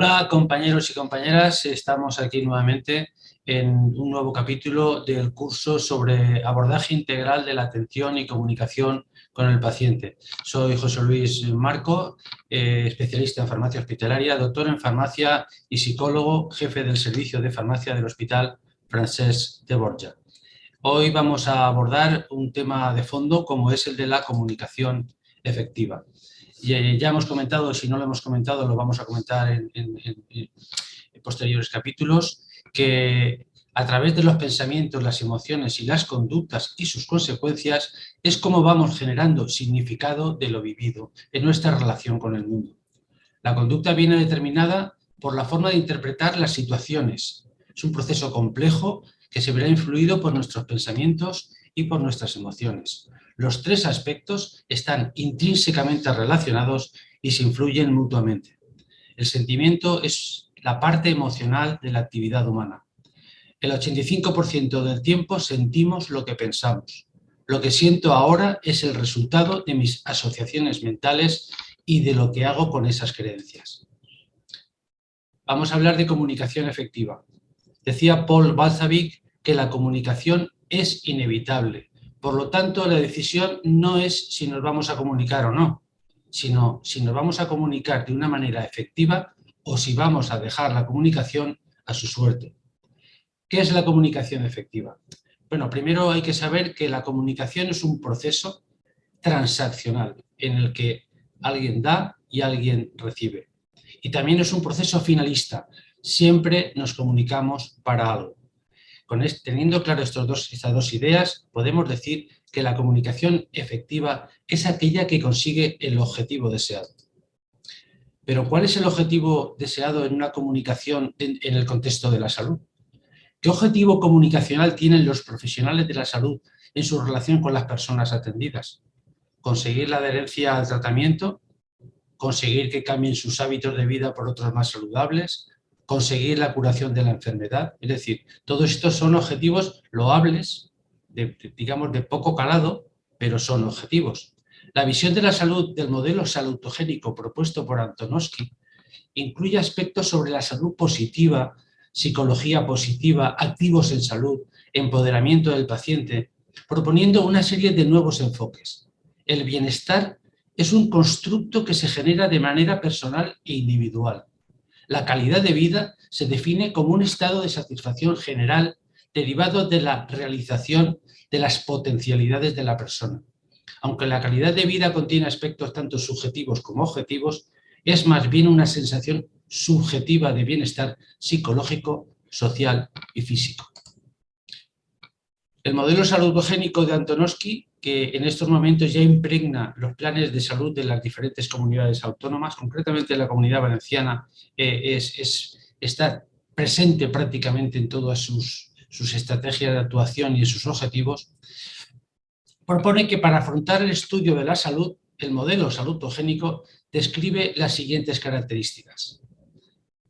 Hola compañeros y compañeras, estamos aquí nuevamente en un nuevo capítulo del curso sobre abordaje integral de la atención y comunicación con el paciente. Soy José Luis Marco, especialista en farmacia hospitalaria, doctor en farmacia y psicólogo, jefe del servicio de farmacia del Hospital Francesc de Borja. Hoy vamos a abordar un tema de fondo como es el de la comunicación efectiva. Ya hemos comentado, si no lo hemos comentado, lo vamos a comentar en posteriores capítulos, que a través de los pensamientos, las emociones y las conductas y sus consecuencias es como vamos generando significado de lo vivido en nuestra relación con el mundo. La conducta viene determinada por la forma de interpretar las situaciones. Es un proceso complejo que se verá influido por nuestros pensamientos y por nuestras emociones. Los tres aspectos están intrínsecamente relacionados y se influyen mutuamente. El sentimiento es la parte emocional de la actividad humana. El 85% del tiempo sentimos lo que pensamos. Lo que siento ahora es el resultado de mis asociaciones mentales y de lo que hago con esas creencias. Vamos a hablar de comunicación efectiva. Decía Paul Balzavic que la comunicación es inevitable. Por lo tanto, la decisión no es si nos vamos a comunicar o no, sino si nos vamos a comunicar de una manera efectiva o si vamos a dejar la comunicación a su suerte. ¿Qué es la comunicación efectiva? Bueno, primero hay que saber que la comunicación es un proceso transaccional en el que alguien da y alguien recibe. Y también es un proceso finalista. Siempre nos comunicamos para algo. Teniendo claro estas dos ideas, podemos decir que la comunicación efectiva es aquella que consigue el objetivo deseado. Pero ¿cuál es el objetivo deseado en una comunicación en el contexto de la salud? ¿Qué objetivo comunicacional tienen los profesionales de la salud en su relación con las personas atendidas? ¿Conseguir la adherencia al tratamiento? ¿Conseguir que cambien sus hábitos de vida por otros más saludables? ¿Conseguir la curación de la enfermedad? Es decir, todos estos son objetivos loables, digamos de poco calado, pero son objetivos. La visión de la salud del modelo salutogénico propuesto por Antonovsky incluye aspectos sobre la salud positiva, psicología positiva, activos en salud, empoderamiento del paciente, proponiendo una serie de nuevos enfoques. El bienestar es un constructo que se genera de manera personal e individual. La calidad de vida se define como un estado de satisfacción general derivado de la realización de las potencialidades de la persona. Aunque la calidad de vida contiene aspectos tanto subjetivos como objetivos, es más bien una sensación subjetiva de bienestar psicológico, social y físico. El modelo salutogénico de Antonovsky, que en estos momentos ya impregna los planes de salud de las diferentes comunidades autónomas, concretamente la Comunidad Valenciana está presente prácticamente en todas sus estrategias de actuación y en sus objetivos, propone que para afrontar el estudio de la salud, el modelo salutogénico describe las siguientes características.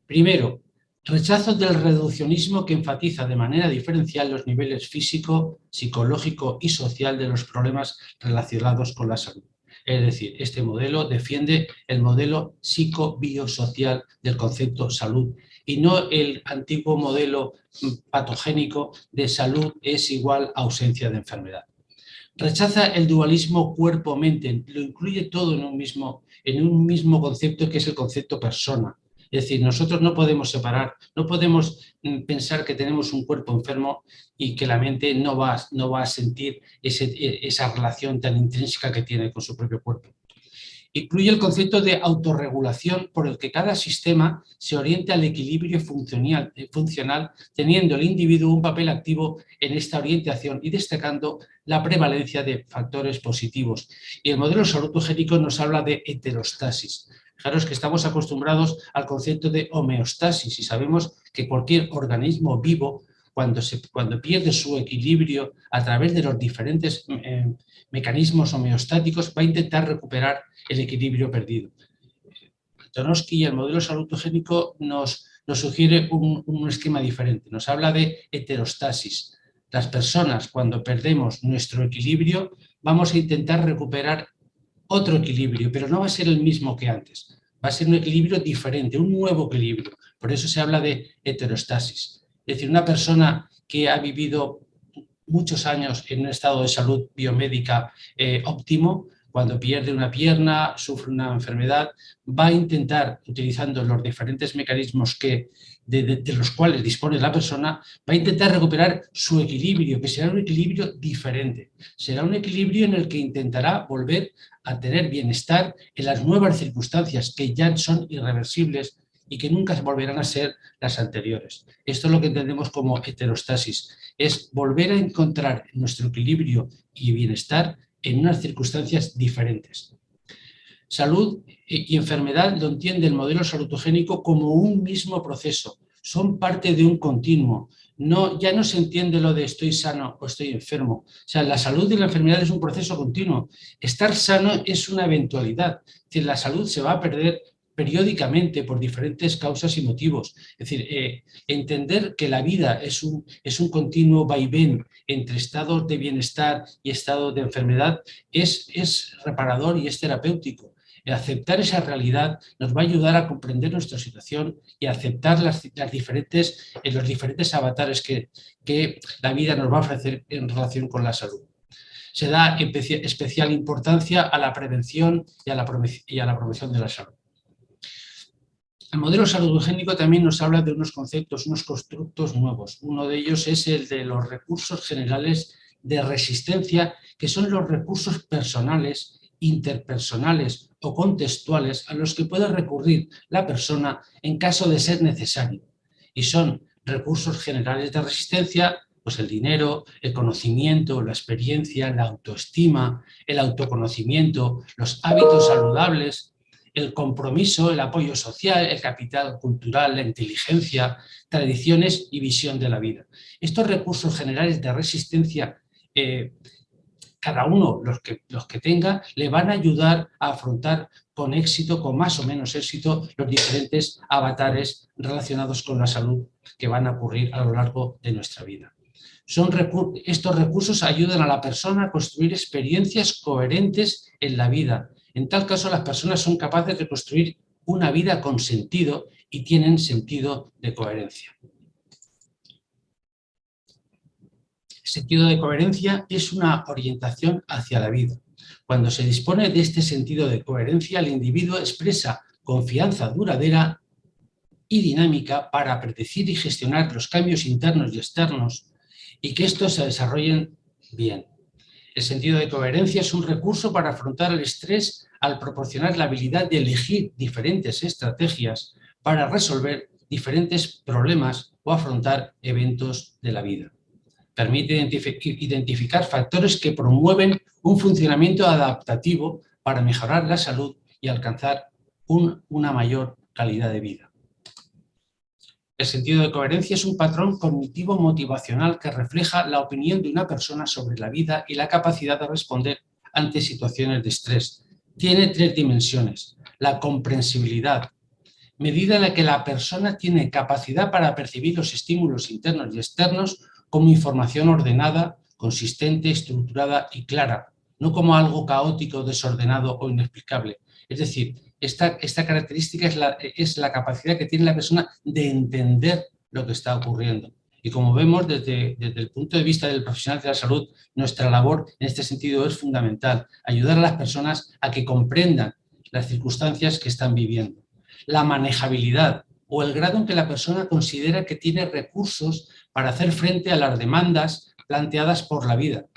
Primero, rechazo del reduccionismo que enfatiza de manera diferencial los niveles físico, psicológico y social de los problemas relacionados con la salud. Es decir, este modelo defiende el modelo psicobiosocial del concepto salud y no el antiguo modelo patogénico de salud es igual a ausencia de enfermedad. Rechaza el dualismo cuerpo-mente, lo incluye todo en un mismo concepto que es el concepto persona. Es decir, nosotros no podemos separar, no podemos pensar que tenemos un cuerpo enfermo y que la mente no va a sentir esa relación tan intrínseca que tiene con su propio cuerpo. Incluye el concepto de autorregulación por el que cada sistema se orienta al equilibrio funcional, teniendo el individuo un papel activo en esta orientación y destacando la prevalencia de factores positivos. Y el modelo salutogénico nos habla de heterostasis. Fijaros que estamos acostumbrados al concepto de homeostasis y sabemos que cualquier organismo vivo, cuando pierde su equilibrio a través de los diferentes mecanismos homeostáticos, va a intentar recuperar el equilibrio perdido. Antonovsky y el modelo salutogénico nos sugiere un esquema diferente, nos habla de heterostasis. Las personas, cuando perdemos nuestro equilibrio, vamos a intentar recuperar otro equilibrio, pero no va a ser el mismo que antes. va a ser un equilibrio diferente, un nuevo equilibrio. Por eso se habla de heterostasis. Es decir, una persona que ha vivido muchos años en un estado de salud biomédica óptimo, cuando pierde una pierna, sufre una enfermedad, va a intentar, utilizando los diferentes mecanismos de los cuales dispone la persona, va a intentar recuperar su equilibrio, que será un equilibrio diferente. Será un equilibrio en el que intentará volver a tener bienestar en las nuevas circunstancias que ya son irreversibles y que nunca volverán a ser las anteriores. Esto es lo que entendemos como heterostasis, es volver a encontrar nuestro equilibrio y bienestar en unas circunstancias diferentes. Salud y enfermedad lo entiende el modelo salutogénico como un mismo proceso, son parte de un continuo. No, ya no se entiende lo de estoy sano o estoy enfermo. O sea, la salud y la enfermedad es un proceso continuo. Estar sano es una eventualidad. Es decir, la salud se va a perder periódicamente por diferentes causas y motivos. Es decir, entender que la vida es un continuo vaivén entre estados de bienestar y estados de enfermedad es reparador y es terapéutico. Aceptar esa realidad nos va a ayudar a comprender nuestra situación y a aceptar los diferentes avatares que la vida nos va a ofrecer en relación con la salud. Se da especial importancia a la prevención y a la promoción de la salud. El modelo salutogénico también nos habla de unos conceptos, unos constructos nuevos. Uno de ellos es el de los recursos generales de resistencia, que son los recursos personales, interpersonales o contextuales a los que puede recurrir la persona en caso de ser necesario. Y son recursos generales de resistencia, pues el dinero, el conocimiento, la experiencia, la autoestima, el autoconocimiento, los hábitos saludables, el compromiso, el apoyo social, el capital cultural, la inteligencia, tradiciones y visión de la vida. Estos recursos generales de resistencia, cada uno, los que tenga, le van a ayudar a afrontar con éxito, con más o menos éxito, los diferentes avatares relacionados con la salud que van a ocurrir a lo largo de nuestra vida. Estos recursos ayudan a la persona a construir experiencias coherentes en la vida. En tal caso, las personas son capaces de construir una vida con sentido y tienen sentido de coherencia. El sentido de coherencia es una orientación hacia la vida. Cuando se dispone de este sentido de coherencia, el individuo expresa confianza duradera y dinámica para predecir y gestionar los cambios internos y externos y que estos se desarrollen bien. El sentido de coherencia es un recurso para afrontar el estrés al proporcionar la habilidad de elegir diferentes estrategias para resolver diferentes problemas o afrontar eventos de la vida. Permite identificar factores que promueven un funcionamiento adaptativo para mejorar la salud y alcanzar una mayor calidad de vida. El sentido de coherencia es un patrón cognitivo motivacional que refleja la opinión de una persona sobre la vida y la capacidad de responder ante situaciones de estrés. Tiene 3 dimensiones. La comprensibilidad, medida en la que la persona tiene capacidad para percibir los estímulos internos y externos como información ordenada, consistente, estructurada y clara, no como algo caótico, desordenado o inexplicable. Es decir, esta característica es la capacidad que tiene la persona de entender lo que está ocurriendo. Y como vemos, desde el punto de vista del profesional de la salud, nuestra labor en este sentido es fundamental, ayudar a las personas a que comprendan las circunstancias que están viviendo. La manejabilidad o el grado en que la persona considera que tiene recursos para hacer frente a las demandas planteadas por la vida.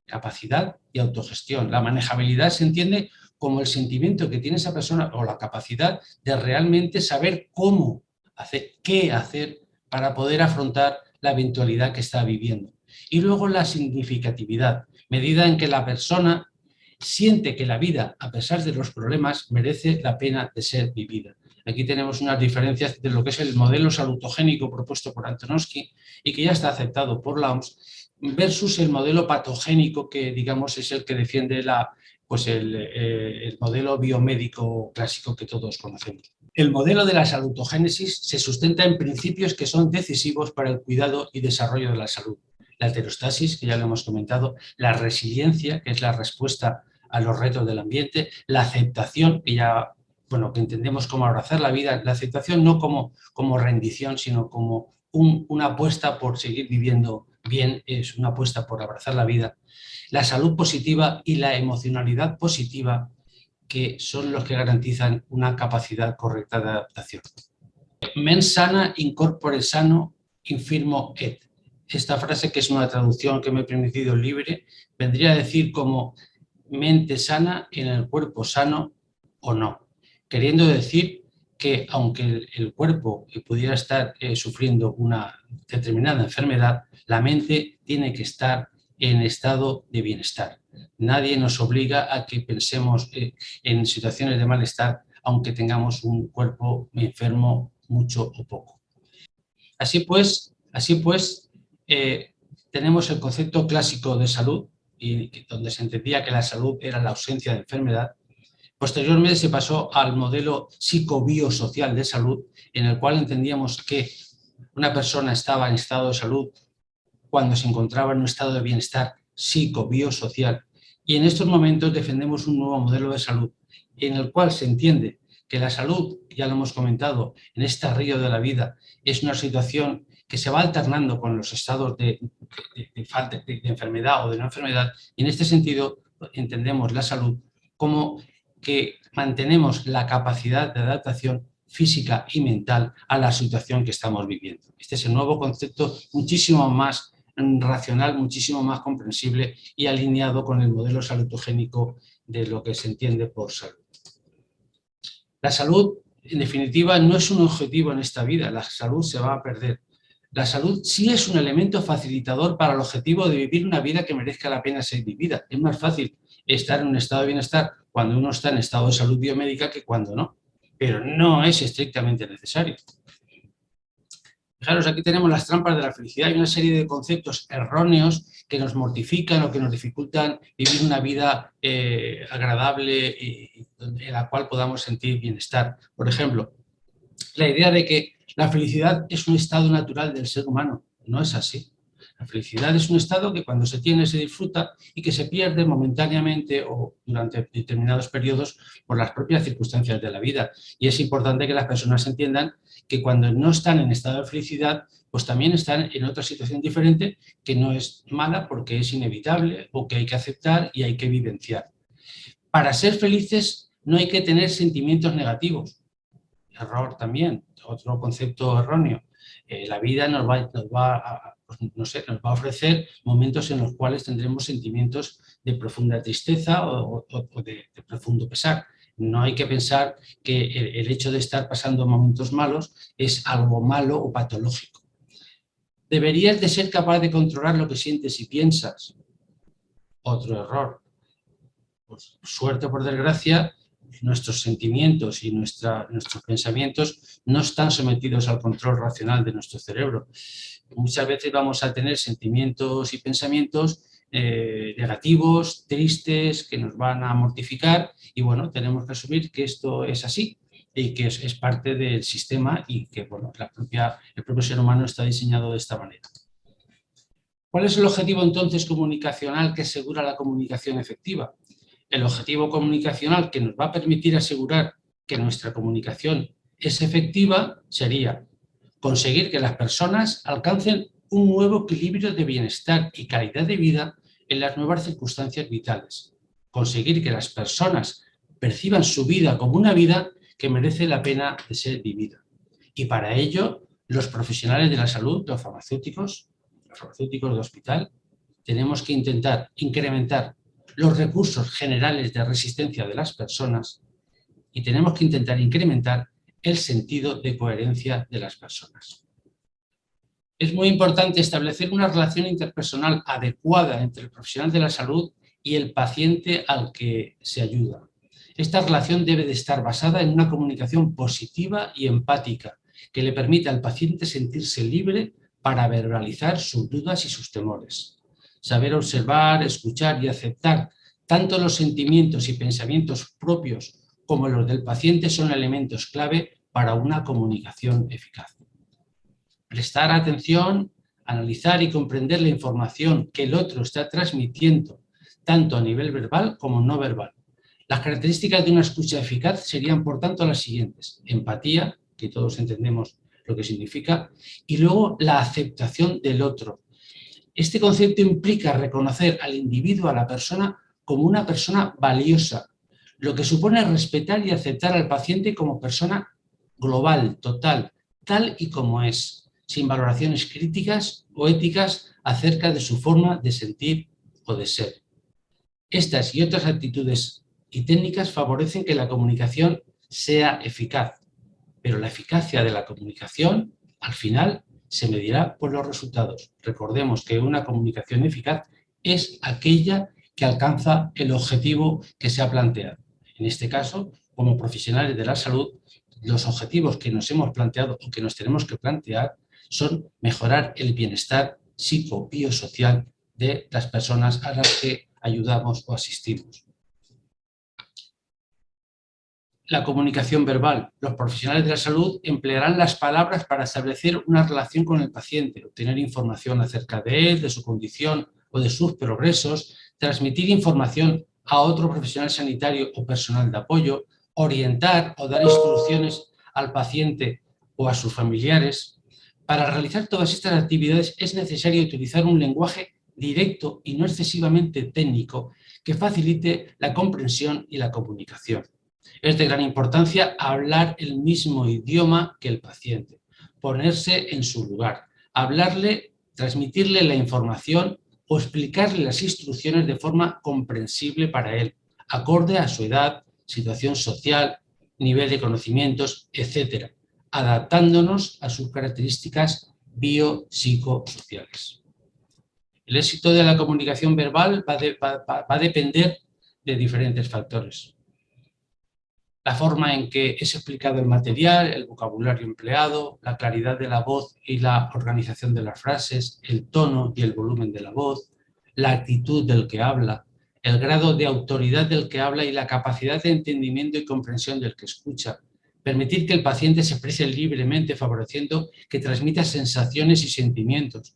Capacidad y autogestión. La manejabilidad se entiende como el sentimiento que tiene esa persona o la capacidad de realmente saber cómo hacer, qué hacer para poder afrontar la eventualidad que está viviendo. Y luego la significatividad, medida en que la persona siente que la vida, a pesar de los problemas, merece la pena de ser vivida. Aquí tenemos unas diferencias de lo que es el modelo salutogénico propuesto por Antonovsky y que ya está aceptado por la OMS versus el modelo patogénico que, digamos, es el que defiende el modelo biomédico clásico que todos conocemos. El modelo de la salutogénesis se sustenta en principios que son decisivos para el cuidado y desarrollo de la salud. La heterostasis, que ya lo hemos comentado, la resiliencia, que es la respuesta a los retos del ambiente, la aceptación, que ya bueno, que entendemos como abrazar la vida, la aceptación no como rendición, sino como una apuesta por seguir viviendo bien, es una apuesta por abrazar la vida, la salud positiva y la emocionalidad positiva, que son los que garantizan una capacidad correcta de adaptación. Mens sana, in corpore sano, infirmo et. Esta frase, que es una traducción que me he permitido libre, vendría a decir como mente sana en el cuerpo sano o no, queriendo decir que aunque el cuerpo pudiera estar sufriendo una determinada enfermedad, la mente tiene que estar en estado de bienestar. Nadie nos obliga a que pensemos en situaciones de malestar, aunque tengamos un cuerpo enfermo mucho o poco. Así pues, tenemos el concepto clásico de salud, y donde se entendía que la salud era la ausencia de enfermedad. Posteriormente se pasó al modelo psicobiosocial de salud, en el cual entendíamos que una persona estaba en estado de salud cuando se encontraba en un estado de bienestar psicobiosocial. Y en estos momentos defendemos un nuevo modelo de salud, en el cual se entiende que la salud, ya lo hemos comentado, en este río de la vida, es una situación que se va alternando con los estados de enfermedad o de no enfermedad, y en este sentido entendemos la salud como que mantenemos la capacidad de adaptación física y mental a la situación que estamos viviendo. Este es el nuevo concepto, muchísimo más racional, muchísimo más comprensible y alineado con el modelo salutogénico de lo que se entiende por salud. La salud, en definitiva, no es un objetivo en esta vida, la salud se va a perder. La salud sí es un elemento facilitador para el objetivo de vivir una vida que merezca la pena ser vivida. Es más fácil estar en un estado de bienestar cuando uno está en estado de salud biomédica que cuando no, pero no es estrictamente necesario. Fijaros, aquí tenemos las trampas de la felicidad y una serie de conceptos erróneos que nos mortifican o que nos dificultan vivir una vida agradable y en la cual podamos sentir bienestar. Por ejemplo, la idea de que la felicidad es un estado natural del ser humano. No es así. La felicidad es un estado que cuando se tiene se disfruta y que se pierde momentáneamente o durante determinados periodos por las propias circunstancias de la vida. Y es importante que las personas entiendan que cuando no están en estado de felicidad, pues también están en otra situación diferente que no es mala porque es inevitable o que hay que aceptar y hay que vivenciar. Para ser felices no hay que tener sentimientos negativos. Error también, otro concepto erróneo. La vida nos va a ofrecer momentos en los cuales tendremos sentimientos de profunda tristeza o de profundo pesar. No hay que pensar que el hecho de estar pasando momentos malos es algo malo o patológico. Deberías de ser capaz de controlar lo que sientes y piensas. Otro error. Pues, suerte o por desgracia, nuestros sentimientos y nuestros pensamientos no están sometidos al control racional de nuestro cerebro. Muchas veces vamos a tener sentimientos y pensamientos negativos, tristes, que nos van a mortificar y bueno, tenemos que asumir que esto es así y que es parte del sistema y que bueno, el propio ser humano está diseñado de esta manera. ¿Cuál es el objetivo entonces comunicacional que asegura la comunicación efectiva? El objetivo comunicacional que nos va a permitir asegurar que nuestra comunicación es efectiva sería conseguir que las personas alcancen un nuevo equilibrio de bienestar y calidad de vida en las nuevas circunstancias vitales. Conseguir que las personas perciban su vida como una vida que merece la pena de ser vivida. Y para ello, los profesionales de la salud, los farmacéuticos de hospital, tenemos que intentar incrementar los recursos generales de resistencia de las personas y tenemos que intentar incrementar el sentido de coherencia de las personas. Es muy importante establecer una relación interpersonal adecuada entre el profesional de la salud y el paciente al que se ayuda. Esta relación debe de estar basada en una comunicación positiva y empática que le permita al paciente sentirse libre para verbalizar sus dudas y sus temores. Saber observar, escuchar y aceptar tanto los sentimientos y pensamientos propios como los del paciente son elementos clave para una comunicación eficaz. Prestar atención, analizar y comprender la información que el otro está transmitiendo, tanto a nivel verbal como no verbal, Las características de una escucha eficaz serían, por tanto, las siguientes: empatía, que todos entendemos lo que significa, y luego la aceptación del otro. Este concepto implica reconocer al individuo, a la persona, como una persona valiosa, lo que supone respetar y aceptar al paciente como persona global, total, tal y como es, sin valoraciones críticas o éticas acerca de su forma de sentir o de ser. Estas y otras actitudes y técnicas favorecen que la comunicación sea eficaz, pero la eficacia de la comunicación, al final, se medirá por los resultados. Recordemos que una comunicación eficaz es aquella que alcanza el objetivo que se ha planteado. En este caso, como profesionales de la salud, los objetivos que nos hemos planteado o que nos tenemos que plantear son mejorar el bienestar psicobiosocial de las personas a las que ayudamos o asistimos. La comunicación verbal. Los profesionales de la salud emplearán las palabras para establecer una relación con el paciente, obtener información acerca de él, de su condición o de sus progresos, transmitir información a otro profesional sanitario o personal de apoyo, orientar o dar instrucciones al paciente o a sus familiares. Para realizar todas estas actividades es necesario utilizar un lenguaje directo y no excesivamente técnico que facilite la comprensión y la comunicación. Es de gran importancia hablar el mismo idioma que el paciente, ponerse en su lugar, hablarle, transmitirle la información o explicarle las instrucciones de forma comprensible para él, acorde a su edad, situación social, nivel de conocimientos, etc., adaptándonos a sus características biopsicosociales. El éxito de la comunicación verbal va a depender de diferentes factores. La forma en que es explicado el material, el vocabulario empleado, la claridad de la voz y la organización de las frases, el tono y el volumen de la voz, la actitud del que habla, el grado de autoridad del que habla y la capacidad de entendimiento y comprensión del que escucha. Permitir que el paciente se exprese libremente, favoreciendo que transmita sensaciones y sentimientos.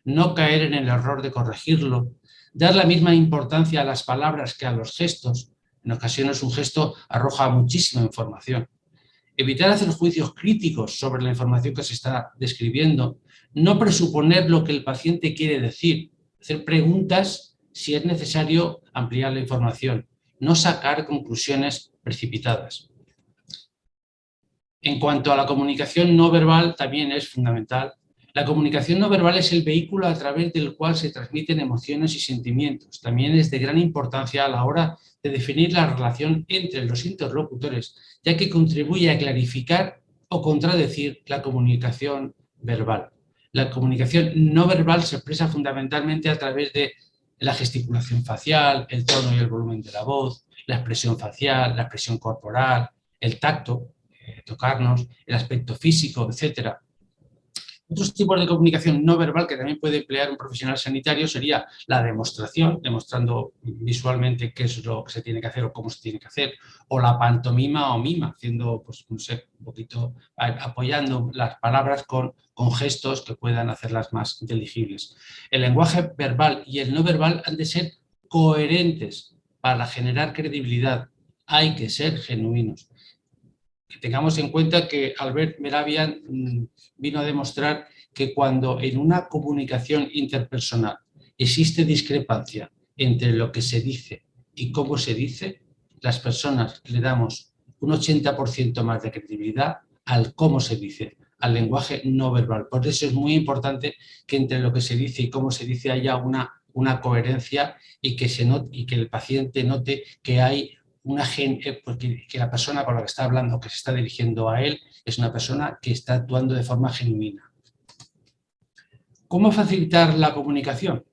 No caer en el error de corregirlo. Dar la misma importancia a las palabras que a los gestos. En ocasiones un gesto arroja muchísima información. Evitar hacer juicios críticos sobre la información que se está describiendo. No presuponer lo que el paciente quiere decir. Hacer preguntas si es necesario ampliar la información. No sacar conclusiones precipitadas. En cuanto a la comunicación no verbal, también es fundamental. La comunicación no verbal es el vehículo a través del cual se transmiten emociones y sentimientos. También es de gran importancia a la hora de definir la relación entre los interlocutores, ya que contribuye a clarificar o contradecir la comunicación verbal. La comunicación no verbal se expresa fundamentalmente a través de la gesticulación facial, el tono y el volumen de la voz, la expresión facial, la expresión corporal, el tacto, tocarnos, el aspecto físico, etcétera. Otros tipos de comunicación no verbal que también puede emplear un profesional sanitario sería la demostración, demostrando visualmente qué es lo que se tiene que hacer o cómo se tiene que hacer, o la pantomima o mima, haciendo, pues, no sé, un poquito, apoyando las palabras con gestos que puedan hacerlas más inteligibles. El lenguaje verbal y el no verbal han de ser coherentes para generar credibilidad. Hay que ser genuinos. Que tengamos en cuenta que Albert Mehrabian vino a demostrar que cuando en una comunicación interpersonal existe discrepancia entre lo que se dice y cómo se dice, las personas le damos un 80% más de credibilidad al cómo se dice, al lenguaje no verbal. Por eso es muy importante que entre lo que se dice y cómo se dice haya una coherencia y que el paciente note que hay porque que la persona con la que está hablando, que se está dirigiendo a él, es una persona que está actuando de forma genuina. ¿Cómo facilitar la comunicación?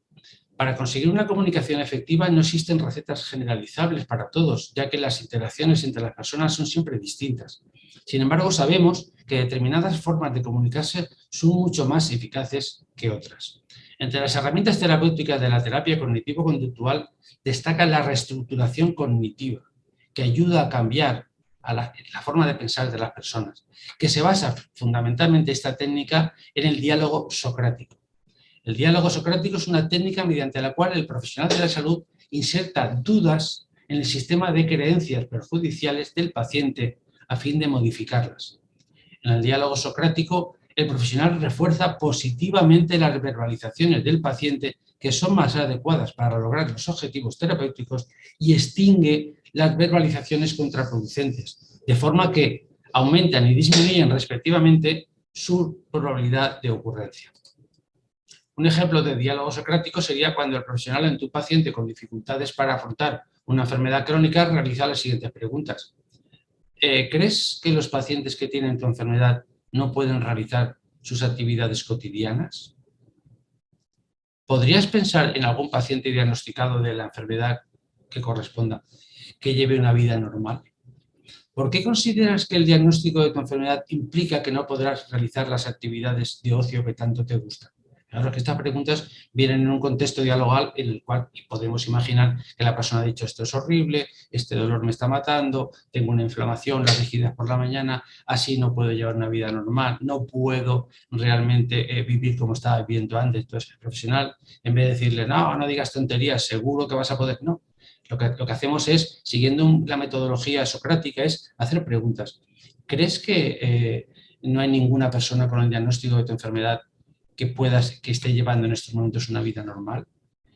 Para conseguir una comunicación efectiva no existen recetas generalizables para todos, ya que las interacciones entre las personas son siempre distintas. Sin embargo, sabemos que determinadas formas de comunicarse son mucho más eficaces que otras. Entre las herramientas terapéuticas de la terapia cognitivo-conductual destaca la reestructuración cognitiva, que ayuda a cambiar a la forma de pensar de las personas, que se basa fundamentalmente esta técnica en el diálogo socrático. El diálogo socrático es una técnica mediante la cual el profesional de la salud inserta dudas en el sistema de creencias perjudiciales del paciente a fin de modificarlas. En el diálogo socrático, el profesional refuerza positivamente las verbalizaciones del paciente que son más adecuadas para lograr los objetivos terapéuticos y extingue las verbalizaciones contraproducentes, de forma que aumentan y disminuyen respectivamente su probabilidad de ocurrencia. Un ejemplo de diálogo socrático sería cuando el profesional ante un paciente con dificultades para afrontar una enfermedad crónica realiza las siguientes preguntas. ¿Crees que los pacientes que tienen tu enfermedad no pueden realizar sus actividades cotidianas? ¿Podrías pensar en algún paciente diagnosticado de la enfermedad que corresponda que lleve una vida normal? ¿Por qué consideras que el diagnóstico de tu enfermedad implica que no podrás realizar las actividades de ocio que tanto te gustan? Claro que estas preguntas vienen en un contexto dialogal en el cual podemos imaginar que la persona ha dicho esto es horrible, este dolor me está matando, tengo una inflamación, la rigidez por la mañana, así no puedo llevar una vida normal, no puedo realmente vivir como estaba viviendo antes. Entonces el profesional, en vez de decirle no digas tonterías, seguro que vas a poder, no. Lo que hacemos es, siguiendo la metodología socrática, es hacer preguntas. ¿Crees que no hay ninguna persona con el diagnóstico de tu enfermedad que esté llevando en estos momentos una vida normal?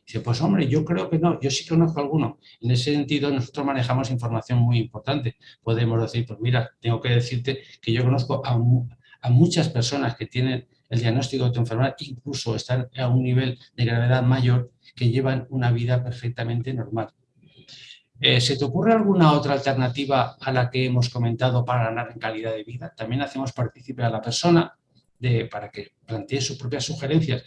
Dice, pues hombre, yo creo que no, yo sí conozco a alguno. En ese sentido, nosotros manejamos información muy importante. Podemos decir, pues mira, tengo que decirte que yo conozco a muchas personas que tienen el diagnóstico de tu enfermedad, incluso están a un nivel de gravedad mayor, que llevan una vida perfectamente normal. ¿Se te ocurre alguna otra alternativa a la que hemos comentado para ganar en calidad de vida? También hacemos partícipe a la persona para que plantee sus propias sugerencias.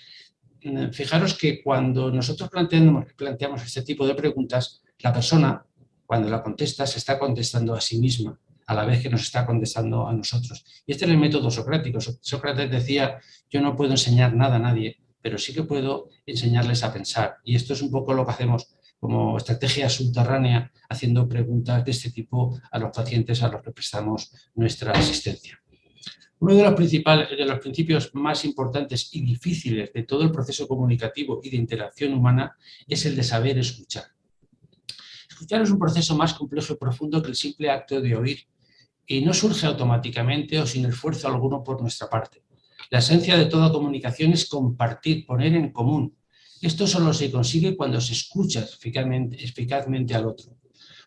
Fijaros que cuando nosotros planteamos este tipo de preguntas, la persona, cuando la contesta, se está contestando a sí misma, a la vez que nos está contestando a nosotros. Y este es el método socrático. Sócrates decía, yo no puedo enseñar nada a nadie, pero sí que puedo enseñarles a pensar. Y esto es un poco lo que hacemos como estrategia subterránea, haciendo preguntas de este tipo a los pacientes a los que prestamos nuestra asistencia. Uno de los principios más importantes y difíciles de todo el proceso comunicativo y de interacción humana es el de saber escuchar. Escuchar es un proceso más complejo y profundo que el simple acto de oír y no surge automáticamente o sin esfuerzo alguno por nuestra parte. La esencia de toda comunicación es compartir, poner en común. Esto solo se consigue cuando se escucha eficazmente al otro.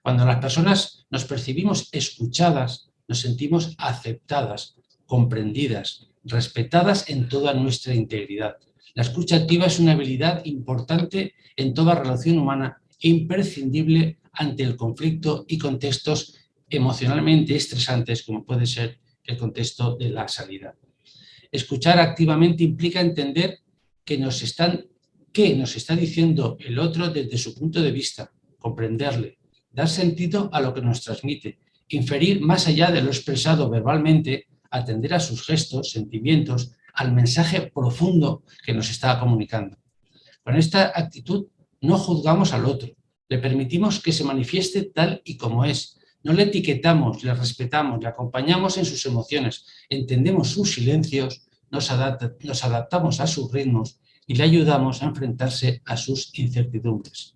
Cuando las personas nos percibimos escuchadas, nos sentimos aceptadas, comprendidas, respetadas en toda nuestra integridad. La escucha activa es una habilidad importante en toda relación humana e imprescindible ante el conflicto y contextos emocionalmente estresantes, como puede ser el contexto de la sanidad. Escuchar activamente implica entender qué nos está diciendo el otro desde su punto de vista, comprenderle, dar sentido a lo que nos transmite, inferir más allá de lo expresado verbalmente, atender a sus gestos, sentimientos, al mensaje profundo que nos está comunicando. Con esta actitud no juzgamos al otro, le permitimos que se manifieste tal y como es, no le etiquetamos, le respetamos, le acompañamos en sus emociones, entendemos sus silencios, nos adaptamos a sus ritmos y le ayudamos a enfrentarse a sus incertidumbres.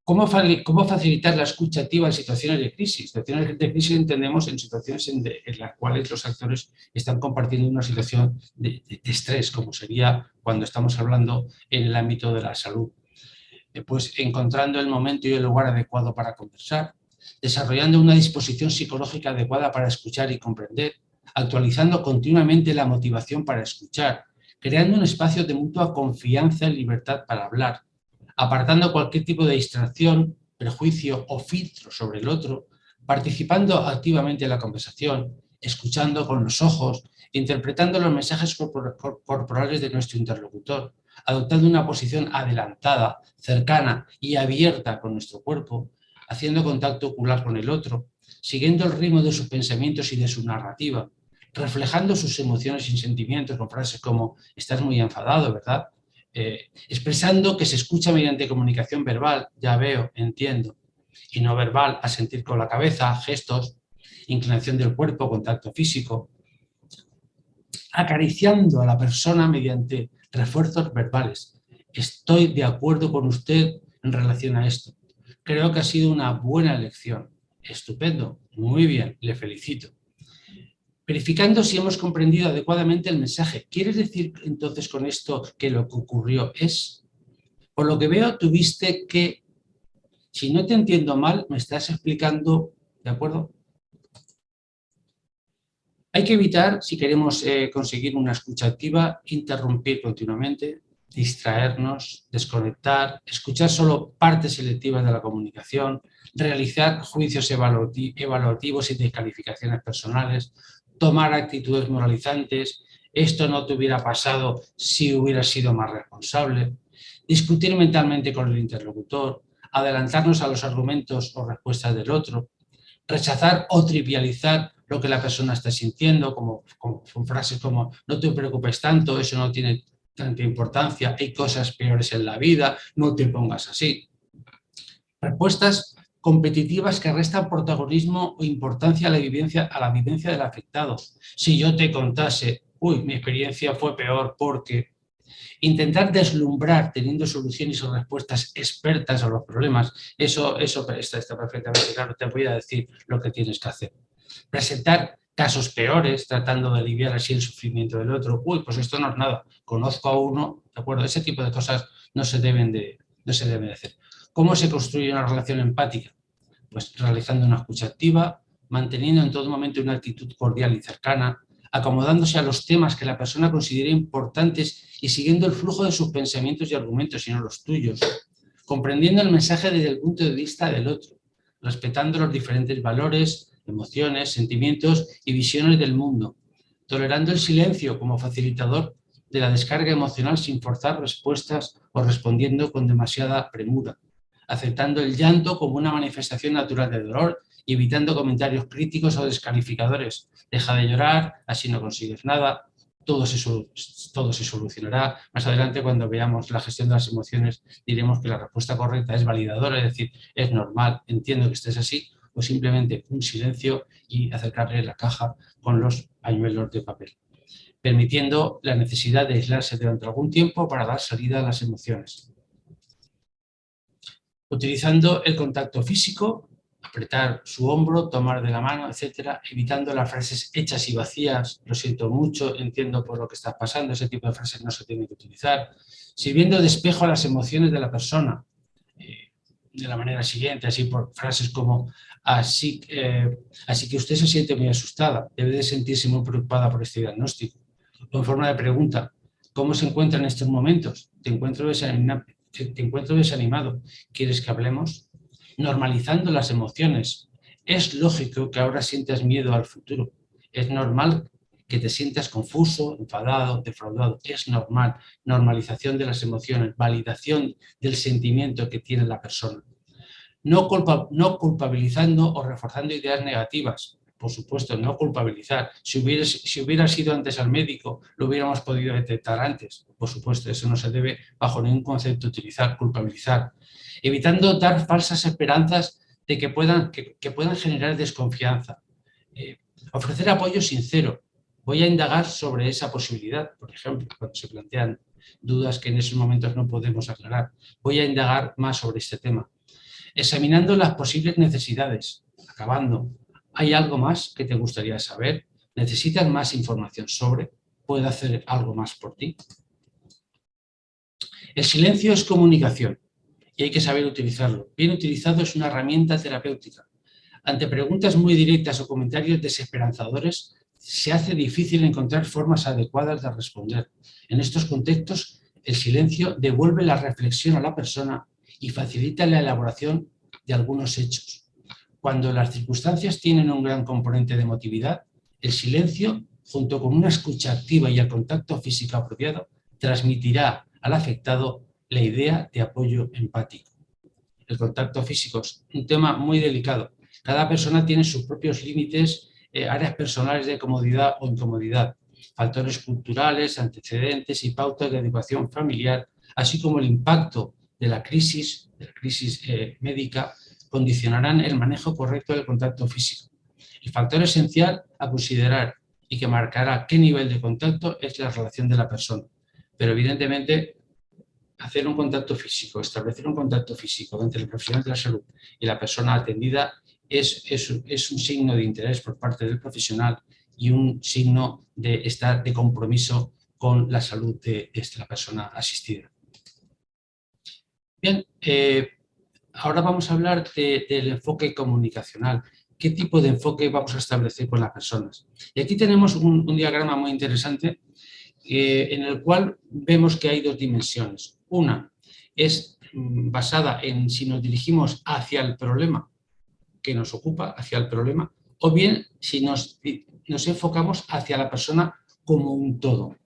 ¿Cómo facilitar la escucha activa en situaciones de crisis? Situaciones de crisis entendemos en situaciones en las cuales los actores están compartiendo una situación de estrés, como sería cuando estamos hablando en el ámbito de la salud. Pues encontrando el momento y el lugar adecuado para conversar, desarrollando una disposición psicológica adecuada para escuchar y comprender, actualizando continuamente la motivación para escuchar, creando un espacio de mutua confianza y libertad para hablar, apartando cualquier tipo de distracción, prejuicio o filtro sobre el otro, participando activamente en la conversación, escuchando con los ojos, interpretando los mensajes corporales de nuestro interlocutor, adoptando una posición adelantada, cercana y abierta con nuestro cuerpo, haciendo contacto ocular con el otro, siguiendo el ritmo de sus pensamientos y de su narrativa, reflejando sus emociones y sentimientos con frases como estás muy enfadado, ¿verdad? Expresando que se escucha mediante comunicación verbal, ya veo, entiendo, y no verbal, asentir con la cabeza, gestos, inclinación del cuerpo, contacto físico, acariciando a la persona mediante refuerzos verbales. Estoy de acuerdo con usted en relación a esto. Creo que ha sido una buena elección. Estupendo, muy bien, le felicito. Verificando si hemos comprendido adecuadamente el mensaje. ¿Quieres decir entonces con esto que lo que ocurrió es? Por lo que veo, tuviste que, si no te entiendo mal, me estás explicando, ¿de acuerdo? Hay que evitar, si queremos conseguir una escucha activa, interrumpir continuamente, distraernos, desconectar, escuchar solo partes selectivas de la comunicación, realizar juicios evaluativos y descalificaciones personales, tomar actitudes moralizantes, esto no te hubiera pasado si hubieras sido más responsable, discutir mentalmente con el interlocutor, adelantarnos a los argumentos o respuestas del otro, rechazar o trivializar lo que la persona está sintiendo, con frases como no te preocupes tanto, eso no tiene tanta importancia, hay cosas peores en la vida, no te pongas así. Respuestas competitivas que restan protagonismo o importancia a la vivencia del afectado. Si yo te contase, uy, mi experiencia fue peor porque... Intentar deslumbrar teniendo soluciones o respuestas expertas a los problemas, eso está perfectamente claro, te voy a decir lo que tienes que hacer. Presentar casos peores, tratando de aliviar así el sufrimiento del otro. Uy, pues esto no es nada, conozco a uno, ¿de acuerdo? Ese tipo de cosas no se deben de hacer. ¿Cómo se construye una relación empática? Pues realizando una escucha activa, manteniendo en todo momento una actitud cordial y cercana, acomodándose a los temas que la persona considere importantes y siguiendo el flujo de sus pensamientos y argumentos y no los tuyos, comprendiendo el mensaje desde el punto de vista del otro, respetando los diferentes valores, emociones, sentimientos y visiones del mundo, tolerando el silencio como facilitador de la descarga emocional sin forzar respuestas o respondiendo con demasiada premura, aceptando el llanto como una manifestación natural de dolor y evitando comentarios críticos o descalificadores. Deja de llorar, así no consigues nada, todo se solucionará. Más adelante, cuando veamos la gestión de las emociones, diremos que la respuesta correcta es validadora, es decir, es normal, entiendo que estés así, o simplemente un silencio y acercarle la caja con los pañuelos de papel, permitiendo la necesidad de aislarse durante algún tiempo para dar salida a las emociones. Utilizando el contacto físico, apretar su hombro, tomar de la mano, etcétera, evitando las frases hechas y vacías, lo siento mucho, entiendo por lo que estás pasando, ese tipo de frases no se tienen que utilizar, sirviendo de espejo a las emociones de la persona, de la manera siguiente, así por frases como así que usted se siente muy asustada, debe de sentirse muy preocupada por este diagnóstico, o en forma de pregunta, ¿cómo se encuentra en estos momentos? Te encuentro desanimado, ¿quieres que hablemos? Normalizando las emociones. Es lógico que ahora sientas miedo al futuro. Es normal que te sientas confuso, enfadado, defraudado. Es normal. Normalización de las emociones, validación del sentimiento que tiene la persona. No culpabilizando o reforzando ideas negativas. Por supuesto, no culpabilizar. Si hubieras ido antes al médico, lo hubiéramos podido detectar antes. Por supuesto, eso no se debe bajo ningún concepto utilizar, culpabilizar. Evitando dar falsas esperanzas de que puedan generar desconfianza. Ofrecer apoyo sincero. Voy a indagar sobre esa posibilidad, por ejemplo, cuando se plantean dudas que en esos momentos no podemos aclarar. Voy a indagar más sobre este tema. Examinando las posibles necesidades. Acabando. ¿Hay algo más que te gustaría saber? ¿Necesitas más información sobre? ¿Puedo hacer algo más por ti? El silencio es comunicación y hay que saber utilizarlo. Bien utilizado es una herramienta terapéutica. Ante preguntas muy directas o comentarios desesperanzadores, se hace difícil encontrar formas adecuadas de responder. En estos contextos, el silencio devuelve la reflexión a la persona y facilita la elaboración de algunos hechos. Cuando las circunstancias tienen un gran componente de emotividad, el silencio, junto con una escucha activa y el contacto físico apropiado, transmitirá al afectado la idea de apoyo empático. El contacto físico es un tema muy delicado. Cada persona tiene sus propios límites, áreas personales de comodidad o incomodidad, factores culturales, antecedentes y pautas de educación familiar, así como el impacto de la crisis médica, condicionarán el manejo correcto del contacto físico. El factor esencial a considerar y que marcará qué nivel de contacto es la relación de la persona. Pero evidentemente hacer un contacto físico, establecer un contacto físico entre el profesional de la salud y la persona atendida es un signo de interés por parte del profesional y un signo de compromiso con la salud de la persona asistida. Bien, ahora vamos a hablar del enfoque comunicacional. ¿Qué tipo de enfoque vamos a establecer con las personas? Y aquí tenemos un diagrama muy interesante en el cual vemos que hay dos dimensiones. Una es basada en si nos dirigimos hacia el problema que nos ocupa, hacia el problema, o bien si nos enfocamos hacia la persona como un todo.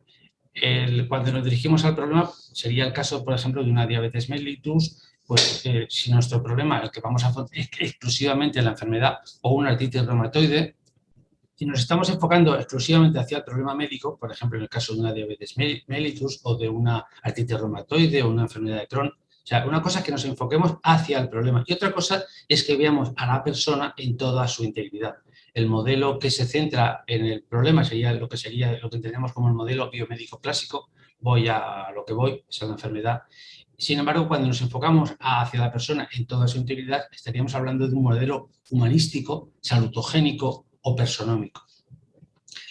Cuando nos dirigimos al problema, sería el caso, por ejemplo, de una diabetes mellitus, pues si nuestro problema es que vamos a enfocar exclusivamente en la enfermedad o una artritis reumatoide, si nos estamos enfocando exclusivamente hacia el problema médico, por ejemplo, en el caso de una diabetes mellitus o de una artritis reumatoide o una enfermedad de Crohn, o sea, una cosa es que nos enfoquemos hacia el problema y otra cosa es que veamos a la persona en toda su integridad. El modelo que se centra en el problema sería lo que entendemos como el modelo biomédico clásico, voy a lo que voy, es a la enfermedad. Sin embargo, cuando nos enfocamos hacia la persona en toda su integridad, estaríamos hablando de un modelo humanístico, salutogénico o personómico.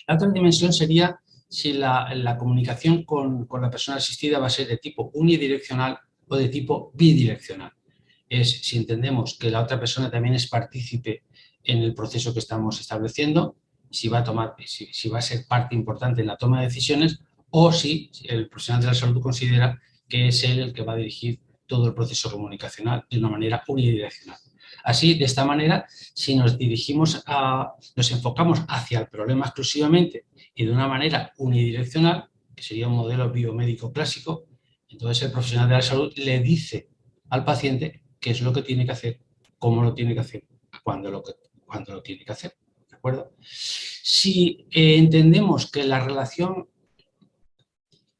La otra dimensión sería si la comunicación con la persona asistida va a ser de tipo unidireccional o de tipo bidireccional. Es si entendemos que la otra persona también es partícipe en el proceso que estamos estableciendo, si va a ser parte importante en la toma de decisiones o si el profesional de la salud considera que es él el que va a dirigir todo el proceso comunicacional de una manera unidireccional. Así, de esta manera, si nos enfocamos hacia el problema exclusivamente y de una manera unidireccional, que sería un modelo biomédico clásico, entonces el profesional de la salud le dice al paciente qué es lo que tiene que hacer, cómo lo tiene que hacer, cuándo lo tiene que hacer. ¿De acuerdo? Si entendemos que la relación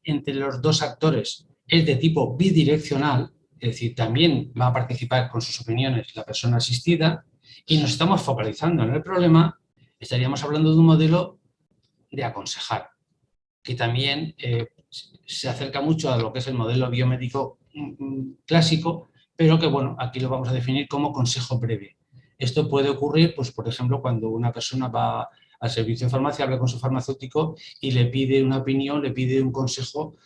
entre los dos actores es de tipo bidireccional, es decir, también va a participar con sus opiniones la persona asistida y nos estamos focalizando en el problema, estaríamos hablando de un modelo de aconsejar, que también se acerca mucho a lo que es el modelo biomédico clásico, pero que, bueno, aquí lo vamos a definir como consejo breve. Esto puede ocurrir, pues, por ejemplo, cuando una persona va al servicio de farmacia, habla con su farmacéutico y le pide una opinión, le pide un consejo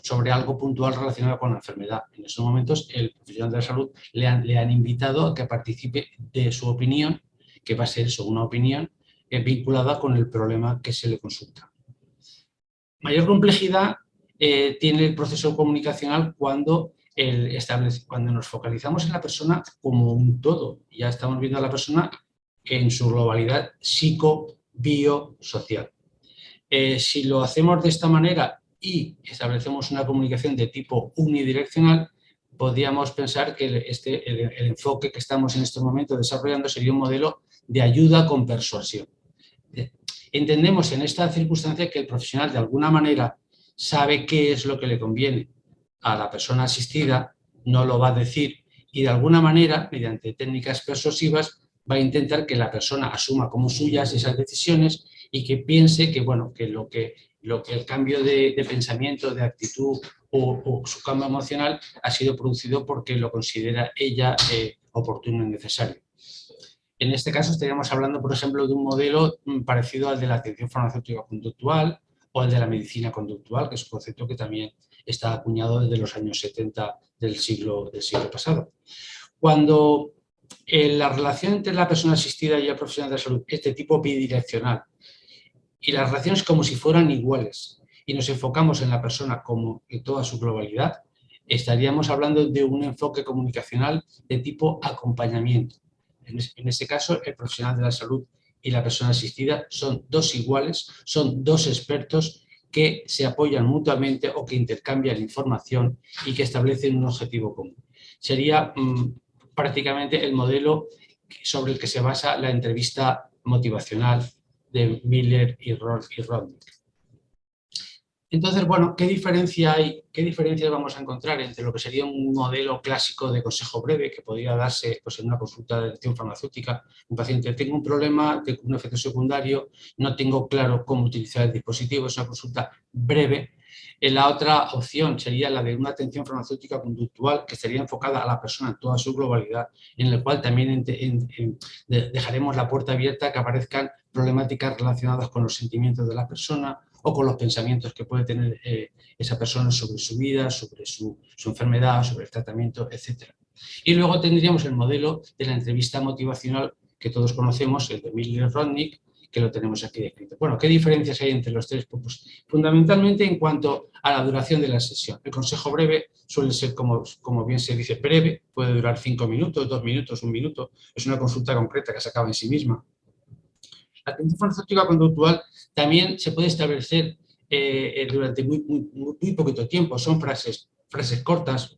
sobre algo puntual relacionado con la enfermedad. En esos momentos, el profesional de la salud le han invitado a que participe de su opinión, que va a ser eso, una opinión vinculada con el problema que se le consulta. Mayor complejidad tiene el proceso comunicacional cuando nos focalizamos en la persona como un todo. Ya estamos viendo a la persona en su globalidad psico-bio-social. Si lo hacemos de esta manera y establecemos una comunicación de tipo unidireccional, podríamos pensar que el enfoque que estamos en este momento desarrollando sería un modelo de ayuda con persuasión. Entendemos en esta circunstancia que el profesional de alguna manera sabe qué es lo que le conviene a la persona asistida, no lo va a decir y de alguna manera, mediante técnicas persuasivas, va a intentar que la persona asuma como suyas esas decisiones y que piense que, bueno, que lo que el cambio de pensamiento, de actitud o su cambio emocional ha sido producido porque lo considera ella oportuno y necesario. En este caso estaríamos hablando, por ejemplo, de un modelo parecido al de la atención farmacéutica conductual o al de la medicina conductual, que es un concepto que también está acuñado desde los años 70 del siglo pasado. Cuando la relación entre la persona asistida y el profesional de la salud es de tipo bidireccional y las relaciones como si fueran iguales y nos enfocamos en la persona como en toda su globalidad, estaríamos hablando de un enfoque comunicacional de tipo acompañamiento. En ese caso, el profesional de la salud y la persona asistida son dos iguales, son dos expertos que se apoyan mutuamente o que intercambian información y que establecen un objetivo común. Sería prácticamente el modelo sobre el que se basa la entrevista motivacional de Miller y Rodnick. Entonces, bueno, ¿qué diferencia hay? ¿Qué diferencias vamos a encontrar entre lo que sería un modelo clásico de consejo breve que podría darse pues, en una consulta de atención farmacéutica? Un paciente, tengo un problema, tengo un efecto secundario, no tengo claro cómo utilizar el dispositivo, es una consulta breve. La otra opción sería la de una atención farmacéutica conductual que estaría enfocada a la persona en toda su globalidad, en el cual también dejaremos la puerta abierta a que aparezcan problemáticas relacionadas con los sentimientos de la persona o con los pensamientos que puede tener esa persona sobre su vida, sobre su enfermedad, sobre el tratamiento, etc. Y luego tendríamos el modelo de la entrevista motivacional que todos conocemos, el de Miller-Rodnick, que lo tenemos aquí descrito. Bueno, ¿qué diferencias hay entre los tres? Pues, fundamentalmente en cuanto a la duración de la sesión. El consejo breve suele ser, como bien se dice, breve, puede durar 5 minutos, 2 minutos, 1 minuto. Es una consulta concreta que se acaba en sí misma. La atención farmacéutica conductual también se puede establecer durante muy poquito tiempo. Son frases cortas,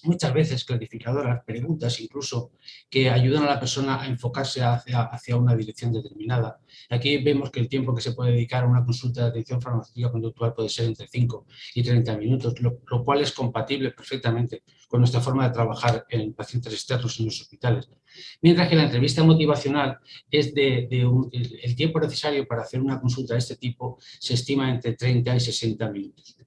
muchas veces clarificadoras, preguntas incluso, que ayudan a la persona a enfocarse hacia una dirección determinada. Aquí vemos que el tiempo que se puede dedicar a una consulta de atención farmacéutica conductual puede ser entre 5 y 30 minutos, lo cual es compatible perfectamente con nuestra forma de trabajar en pacientes externos en los hospitales. Mientras que la entrevista motivacional es el tiempo necesario para hacer una consulta de este tipo se estima entre 30 y 60 minutos.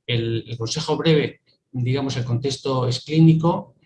El consejo breve, digamos, el contexto es clínico,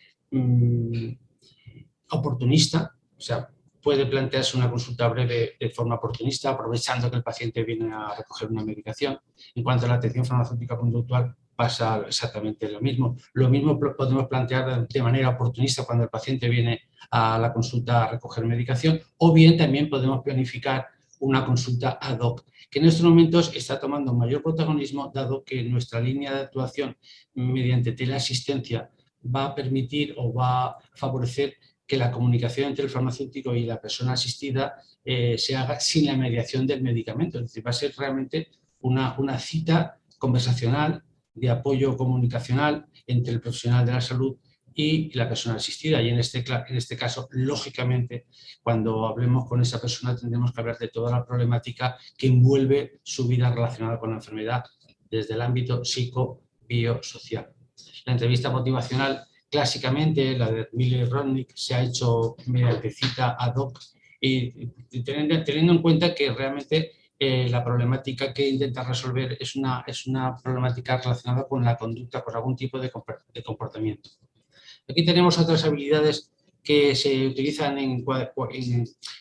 oportunista, o sea, puede plantearse una consulta breve de forma oportunista, aprovechando que el paciente viene a recoger una medicación. En cuanto a la atención farmacéutica conductual, pasa exactamente lo mismo. Lo mismo podemos plantear de manera oportunista cuando el paciente viene a la consulta a recoger medicación, o bien también podemos planificar una consulta ad hoc, que en estos momentos está tomando mayor protagonismo, dado que nuestra línea de actuación mediante teleasistencia va a permitir o va a favorecer que la comunicación entre el farmacéutico y la persona asistida se haga sin la mediación del medicamento. Es decir, va a ser realmente una cita conversacional de apoyo comunicacional entre el profesional de la salud y la persona asistida. Y en este caso, lógicamente, cuando hablemos con esa persona tendremos que hablar de toda la problemática que envuelve su vida relacionada con la enfermedad desde el ámbito psico-biosocial. La entrevista motivacional, clásicamente, la de Miller-Rodnick, se ha hecho mediante cita ad hoc y teniendo en cuenta que realmente la problemática que intenta resolver es una problemática relacionada con la conducta, con algún tipo de comportamiento. Aquí tenemos otras habilidades que se utilizan en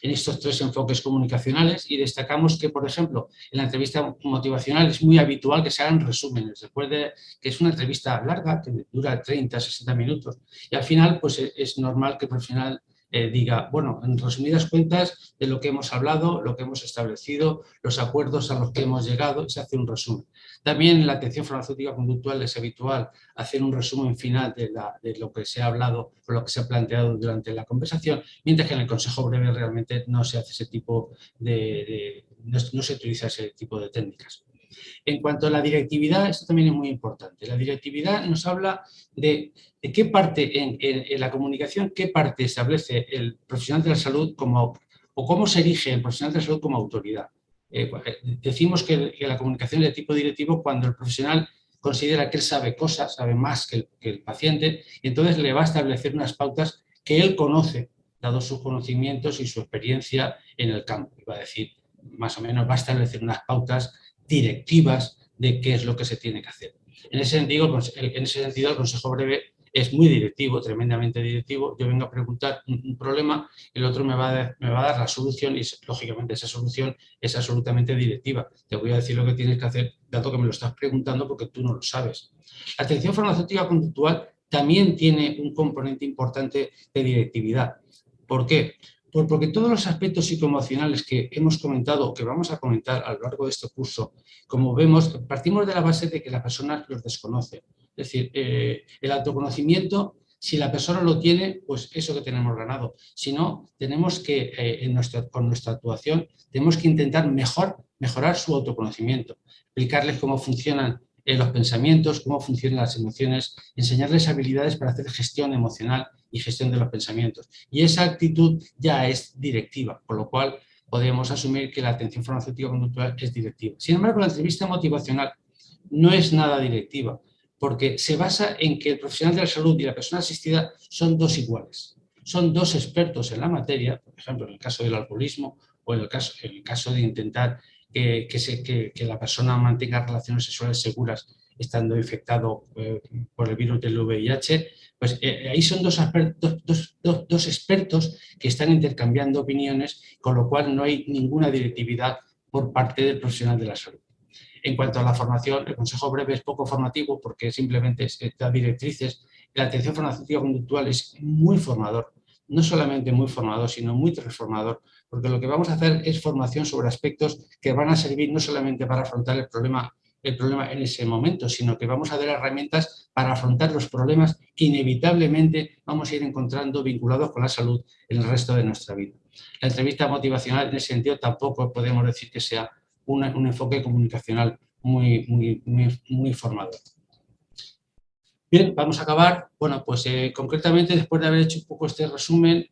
estos tres enfoques comunicacionales y destacamos que, por ejemplo, en la entrevista motivacional es muy habitual que se hagan resúmenes, después de que es una entrevista larga, que dura 30, 60 minutos, y al final pues es normal que el profesional diga, bueno, en resumidas cuentas de lo que hemos hablado, lo que hemos establecido, los acuerdos a los que hemos llegado, y se hace un resumen. También en la atención farmacéutica conductual es habitual hacer un resumen final de lo que se ha hablado o lo que se ha planteado durante la conversación, mientras que en el consejo breve realmente no se hace ese tipo no se utiliza ese tipo de técnicas. En cuanto a la directividad, esto también es muy importante. La directividad nos habla de qué parte en la comunicación, qué parte establece el profesional de la salud o cómo se erige el profesional de la salud como autoridad. Decimos que la comunicación es de tipo directivo cuando el profesional considera que él sabe cosas, sabe más que el paciente, y entonces le va a establecer unas pautas que él conoce, dado sus conocimientos y su experiencia en el campo. Va a decir, más o menos, va a establecer unas pautas directivas de qué es lo que se tiene que hacer. En ese sentido, el consejo breve es muy directivo, tremendamente directivo. Yo vengo a preguntar un problema, el otro me va a dar la solución y, lógicamente, esa solución es absolutamente directiva. Te voy a decir lo que tienes que hacer, dado que me lo estás preguntando porque tú no lo sabes. La atención farmacéutica conductual también tiene un componente importante de directividad. ¿Por qué? Porque todos los aspectos psicoemocionales que hemos comentado o que vamos a comentar a lo largo de este curso, como vemos, partimos de la base de que la persona los desconoce. Es decir, el autoconocimiento, si la persona lo tiene, pues eso que tenemos ganado. Si no, tenemos que, con nuestra actuación, tenemos que intentar mejorar su autoconocimiento, explicarles cómo funcionan los pensamientos, cómo funcionan las emociones, enseñarles habilidades para hacer gestión emocional y gestión de los pensamientos. Y esa actitud ya es directiva, con lo cual podemos asumir que la atención farmacéutica conductual es directiva. Sin embargo, la entrevista motivacional no es nada directiva, porque se basa en que el profesional de la salud y la persona asistida son dos iguales. Son dos expertos en la materia, por ejemplo, en el caso del alcoholismo o en el caso de intentar que la persona mantenga relaciones sexuales seguras estando infectado por el virus del VIH, pues ahí son dos expertos que están intercambiando opiniones, con lo cual no hay ninguna directividad por parte del profesional de la salud. En cuanto a la formación, el consejo breve es poco formativo porque simplemente da directrices. La atención farmacéutica conductual es muy formador, no solamente muy formador, sino muy transformador, porque lo que vamos a hacer es formación sobre aspectos que van a servir no solamente para afrontar el problema en ese momento, sino que vamos a dar herramientas para afrontar los problemas que inevitablemente vamos a ir encontrando vinculados con la salud en el resto de nuestra vida. La entrevista motivacional en ese sentido tampoco podemos decir que sea un enfoque comunicacional muy formador. Bien, vamos a acabar. Bueno, pues concretamente, después de haber hecho un poco este resumen,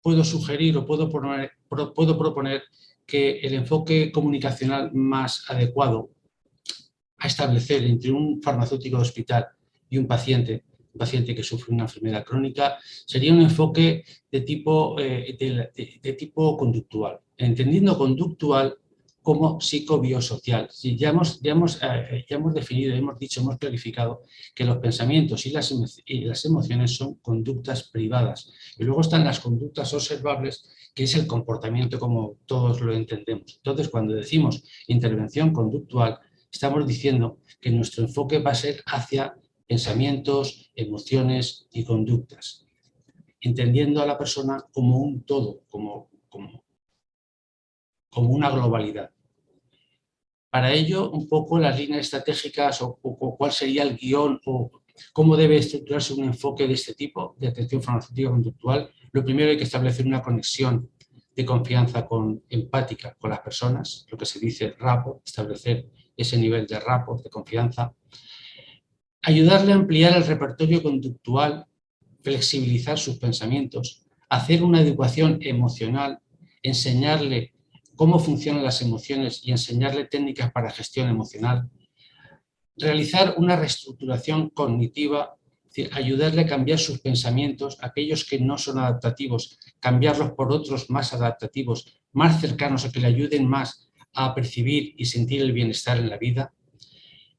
puedo sugerir o puedo proponer que el enfoque comunicacional más adecuado a establecer entre un farmacéutico de hospital y un paciente que sufre una enfermedad crónica, sería un enfoque de tipo conductual, entendiendo conductual como psicobiosocial. Ya hemos definido, hemos dicho, hemos clarificado que los pensamientos y las emociones son conductas privadas. Y luego están las conductas observables, que es el comportamiento como todos lo entendemos. Entonces, cuando decimos intervención conductual, estamos diciendo que nuestro enfoque va a ser hacia pensamientos, emociones y conductas, entendiendo a la persona como un todo, como una globalidad. Para ello, un poco las líneas estratégicas o cuál sería el guión o cómo debe estructurarse un enfoque de este tipo de atención farmacéutica conductual. Lo primero, hay que establecer una conexión de confianza empática con las personas, lo que se dice rapport, establecer ese nivel de rapport, de confianza. Ayudarle a ampliar el repertorio conductual, flexibilizar sus pensamientos, hacer una educación emocional, enseñarle cómo funcionan las emociones y enseñarle técnicas para gestión emocional, realizar una reestructuración cognitiva, es decir, ayudarle a cambiar sus pensamientos, aquellos que no son adaptativos, cambiarlos por otros más adaptativos, más cercanos, a que le ayuden más a percibir y sentir el bienestar en la vida,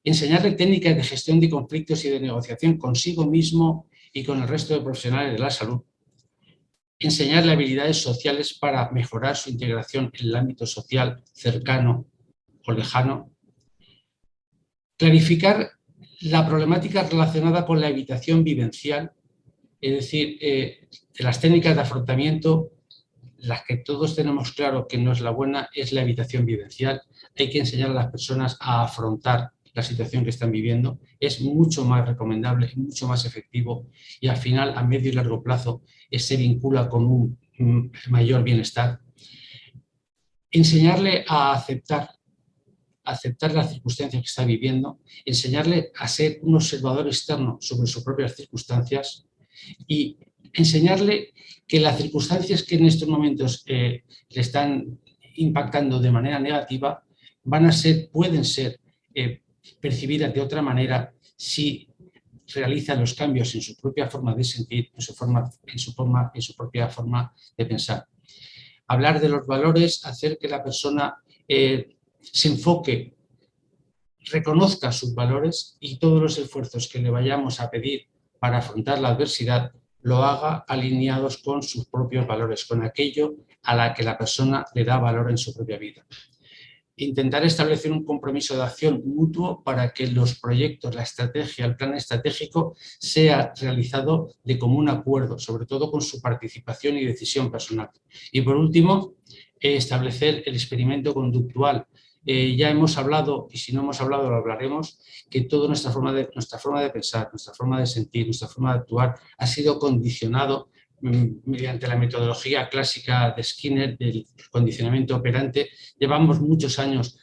enseñarle técnicas de gestión de conflictos y de negociación consigo mismo y con el resto de profesionales de la salud, enseñarle habilidades sociales para mejorar su integración en el ámbito social cercano o lejano, clarificar la problemática relacionada con la evitación vivencial, es decir, de las técnicas de afrontamiento, las que todos tenemos claro que no es la buena, es la evitación vivencial. Hay que enseñar a las personas a afrontar la situación que están viviendo. Es mucho más recomendable, mucho más efectivo y al final, a medio y largo plazo, se vincula con un mayor bienestar. Enseñarle a aceptar las circunstancias que está viviendo, enseñarle a ser un observador externo sobre sus propias circunstancias y enseñarle que las circunstancias que en estos momentos le están impactando de manera negativa pueden ser percibidas de otra manera si realiza los cambios en su propia forma de sentir, en su propia forma de pensar. Hablar de los valores, hacer que la persona se enfoque, reconozca sus valores y todos los esfuerzos que le vayamos a pedir para afrontar la adversidad lo haga alineados con sus propios valores, con aquello a la que la persona le da valor en su propia vida. Intentar establecer un compromiso de acción mutuo para que los proyectos, la estrategia, el plan estratégico sea realizado de común acuerdo, sobre todo con su participación y decisión personal. Y por último, establecer el experimento conductual. Ya hemos hablado, y si no hemos hablado lo hablaremos, que toda nuestra forma de pensar, nuestra forma de sentir, nuestra forma de actuar ha sido condicionado mediante la metodología clásica de Skinner del condicionamiento operante. Llevamos muchos años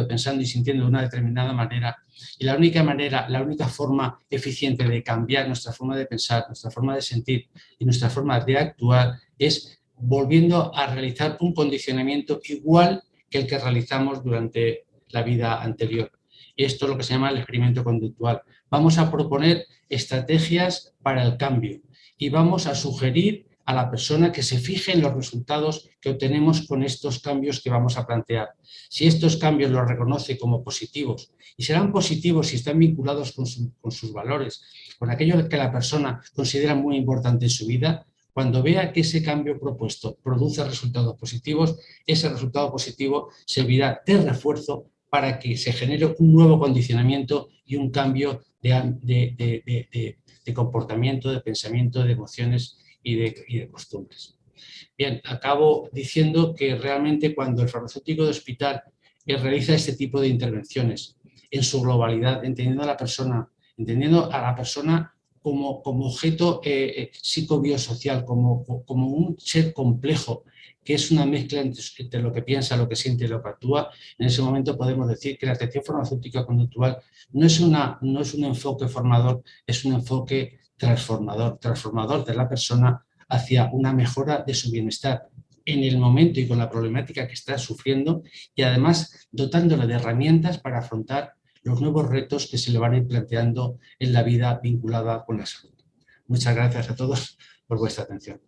pensando y sintiendo de una determinada manera y la única forma eficiente de cambiar nuestra forma de pensar, nuestra forma de sentir y nuestra forma de actuar es volviendo a realizar un condicionamiento igual que el que realizamos durante la vida anterior. Esto es lo que se llama el experimento conductual. Vamos a proponer estrategias para el cambio y vamos a sugerir a la persona que se fije en los resultados que obtenemos con estos cambios que vamos a plantear. Si estos cambios los reconoce como positivos, y serán positivos si están vinculados con sus valores, con aquello que la persona considera muy importante en su vida, cuando vea que ese cambio propuesto produce resultados positivos, ese resultado positivo servirá de refuerzo para que se genere un nuevo condicionamiento y un cambio de comportamiento, de pensamiento, de emociones y de costumbres. Bien, acabo diciendo que realmente cuando el farmacéutico de hospital realiza este tipo de intervenciones en su globalidad, entendiendo a la persona como objeto psicobiosocial, como un ser complejo, que es una mezcla entre lo que piensa, lo que siente y lo que actúa, en ese momento podemos decir que la atención farmacéutica conductual no es un enfoque formador, es un enfoque transformador de la persona hacia una mejora de su bienestar en el momento y con la problemática que está sufriendo, y además dotándole de herramientas para afrontar los nuevos retos que se le van a ir planteando en la vida vinculada con la salud. Muchas gracias a todos por vuestra atención.